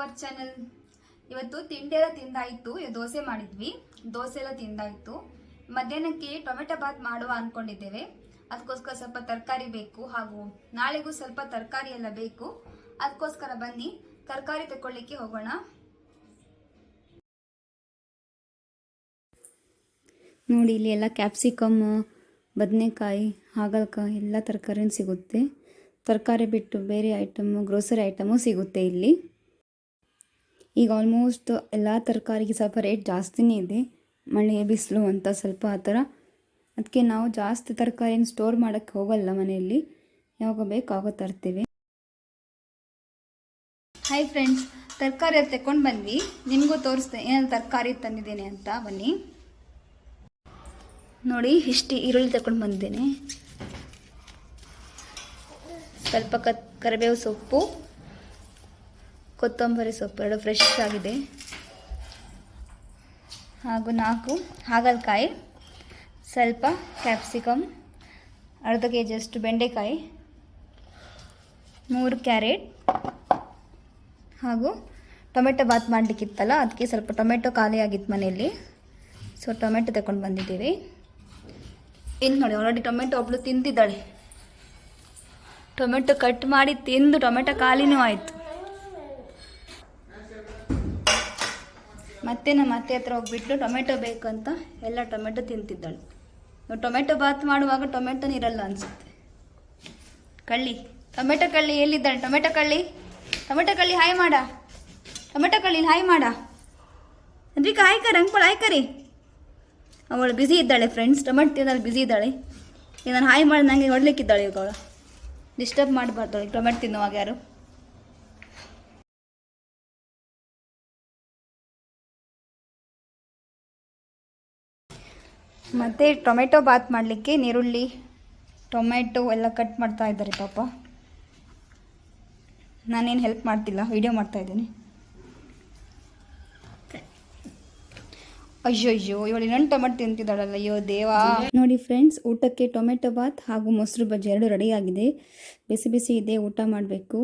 Our channel. ಇವತ್ತು ತಿಂಡಿ ಎಲ್ಲ ತಿಂದಾಯಿತು. ದೋಸೆ ಮಾಡಿದ್ವಿ, ದೋಸೆ ಎಲ್ಲ ತಿಂದಾಯಿತು. ಮಧ್ಯಾಹ್ನಕ್ಕೆ ಟೊಮೆಟೊ ಬಾತ್ ಮಾಡುವ ಅಂದ್ಕೊಂಡಿದ್ದೇವೆ. ಅದಕ್ಕೋಸ್ಕರ ಸ್ವಲ್ಪ ತರಕಾರಿ ಬೇಕು, ಹಾಗೂ ನಾಳೆಗೂ ಸ್ವಲ್ಪ ತರಕಾರಿ ಎಲ್ಲ ಬೇಕು. ಅದಕ್ಕೋಸ್ಕರ ಬನ್ನಿ ತರಕಾರಿ ತಗೊಳ್ಳಿಕ್ಕೆ ಹೋಗೋಣ. ನೋಡಿ, ಇಲ್ಲಿ ಎಲ್ಲ ಕ್ಯಾಪ್ಸಿಕಮ್, ಬದನೆಕಾಯಿ, ಹಾಗಲಕಾಯಿ ಎಲ್ಲ ತರಕಾರಿನೂ ಸಿಗುತ್ತೆ. ತರಕಾರಿ ಬಿಟ್ಟು ಬೇರೆ ಐಟಮು, ಗ್ರೋಸರಿ ಐಟಮು ಸಿಗುತ್ತೆ ಇಲ್ಲಿ. ಈಗ ಆಲ್ಮೋಸ್ಟ್ ಎಲ್ಲ ತರಕಾರಿಗೆ ಸ್ವಲ್ಪ ರೇಟ್ ಜಾಸ್ತಿನೇ ಇದೆ, ಮಳೆ ಬಿಸಿಲು ಅಂತ ಸ್ವಲ್ಪ ಆ ಥರ. ಅದಕ್ಕೆ ನಾವು ಜಾಸ್ತಿ ತರಕಾರಿನ ಸ್ಟೋರ್ ಮಾಡೋಕ್ಕೆ ಹೋಗಲ್ಲ ಮನೆಯಲ್ಲಿ, ಯಾವಾಗ ಬೇಕಾಗೋ ತರ್ತೀವಿ. ಹಾಯ್ ಫ್ರೆಂಡ್ಸ್, ತರಕಾರಿ ಅದು ತಗೊಂಡು ಬಂದ್ವಿ. ನಿಮಗೂ ತೋರಿಸ್ತೇನೆ ಏನಾದ್ರು ತರಕಾರಿ ತಂದಿದ್ದೇನೆ ಅಂತ. ಬನ್ನಿ ನೋಡಿ, ಇಷ್ಟು ಈರುಳ್ಳಿ ತಗೊಂಡು ಬಂದಿದ್ದೇನೆ, ಸ್ವಲ್ಪ ಕರಿಬೇವು ಸೊಪ್ಪು, ಕೊತ್ತಂಬರಿ ಸೊಪ್ಪು ಎರಡು ಫ್ರೆಶ್ ಆಗಿದೆ, ಹಾಗೂ 4 ಹಾಗಲಕಾಯಿ, ಸ್ವಲ್ಪ ಕ್ಯಾಪ್ಸಿಕಮ್, ಅರ್ಧ kg ಅಷ್ಟು ಬೆಂಡೆಕಾಯಿ, 3 ಕ್ಯಾರೆಟ್, ಹಾಗೂ ಟೊಮೆಟೊ ಬಾತ್ ಮಾಡಲಿಕ್ಕಿತ್ತಲ್ಲ, ಅದಕ್ಕೆ ಸ್ವಲ್ಪ ಟೊಮೆಟೊ ಖಾಲಿ ಆಗಿತ್ತು ಮನೆಯಲ್ಲಿ, ಸೊ ಟೊಮೆಟೊ ತಗೊಂಡು ಬಂದಿದ್ದೀವಿ. ಇನ್ನು ನೋಡಿ, ಆಲ್ರೆಡಿ ಟೊಮೆಟೊ ಒಬ್ಬಳು ತಿಂತಿದ್ದಾಳೆ. ಟೊಮೆಟೊ ಕಟ್ ಮಾಡಿ ತಿಂದು ಟೊಮೆಟೊ ಖಾಲಿನೂ ಆಯಿತು. ಮತ್ತೆ ನಮ್ಮ ಅತ್ತೆ ಹತ್ರ ಹೋಗ್ಬಿಟ್ಟು ಟೊಮೆಟೊ ಬೇಕಂತ ಎಲ್ಲ ಟೊಮೆಟೊ ತಿಂತಿದ್ದಾಳೆ. ನಾವು ಟೊಮೆಟೊ ಬಾತ್ ಮಾಡುವಾಗ ಟೊಮೆಟೊನೇ ಇರಲ್ಲ ಅನಿಸುತ್ತೆ. ಕಳ್ಳಿ, ಟೊಮೆಟೊ ಕಳ್ಳಿ ಎಲ್ಲಿದ್ದಾಳೆ? ಟೊಮೆಟೊ ಕಳ್ಳಿ, ಟೊಮೆಟೊ ಕಳ್ಳಿ ಹಾಯ್ ಮಾಡ, ಟೊಮೆಟೊ ಕಳ್ಳಿ ಹಾಯ್ ಮಾಡ. ಅದ್ವಿಕ ಹಾಯ್ ಕರಿ, ಅಂಕೊಳ ಹಾಯ್ ಕರಿ. ಅವಳು ಬ್ಯುಸಿ ಇದ್ದಾಳೆ ಫ್ರೆಂಡ್ಸ್, ಟೊಮೆಟೊ ತಿಂದಲ್ಲಿ ಬ್ಯುಸಿ ಇದ್ದಾಳೆ. ಈಗ ನಾನು ಹಾಯ್ ಮಾಡಿ ನನಗೆ ಹೊಡ್ಲಿಕ್ಕಿದ್ದಾಳೆ. ಈಗ ಅವಳು ಡಿಸ್ಟರ್ಬ್ ಮಾಡಬಾರ್ದು, ಟೊಮೆಟೊ ತಿನ್ನುವಾಗ ಯಾರು. ಮತ್ತು ಟೊಮೆಟೊ ಬಾತ್ ಮಾಡಲಿಕ್ಕೆ ನೀರುಳ್ಳಿ, ಟೊಮೆಟೊ ಎಲ್ಲ ಕಟ್ ಮಾಡ್ತಾ ಇದ್ದಾರೆ ಪಾಪ. ನಾನೇನು ಹೆಲ್ಪ್ ಮಾಡ್ತಿಲ್ಲ, ವಿಡಿಯೋ ಮಾಡ್ತಾ ಇದ್ದೀನಿ. ಅಯ್ಯೋ ಇವಳು ಇನ್ನೊಂದು ಟೊಮೆಟೊ ತಿಂತಿದ್ದಾಳಲ್ಲ, ಅಯ್ಯೋ ದೇವಾ. ನೋಡಿ ಫ್ರೆಂಡ್ಸ್, ಊಟಕ್ಕೆ ಟೊಮೆಟೊ ಬಾತ್ ಹಾಗೂ ಮೊಸರು ಬಜ್ಜಿ ಎರಡು ರೆಡಿಯಾಗಿದೆ. ಬಿಸಿ ಬಿಸಿ ಇದೆ, ಊಟ ಮಾಡಬೇಕು.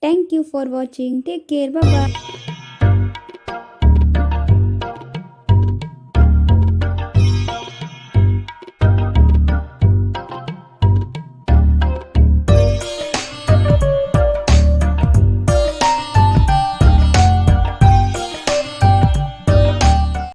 Thank you for watching. Take care, bye.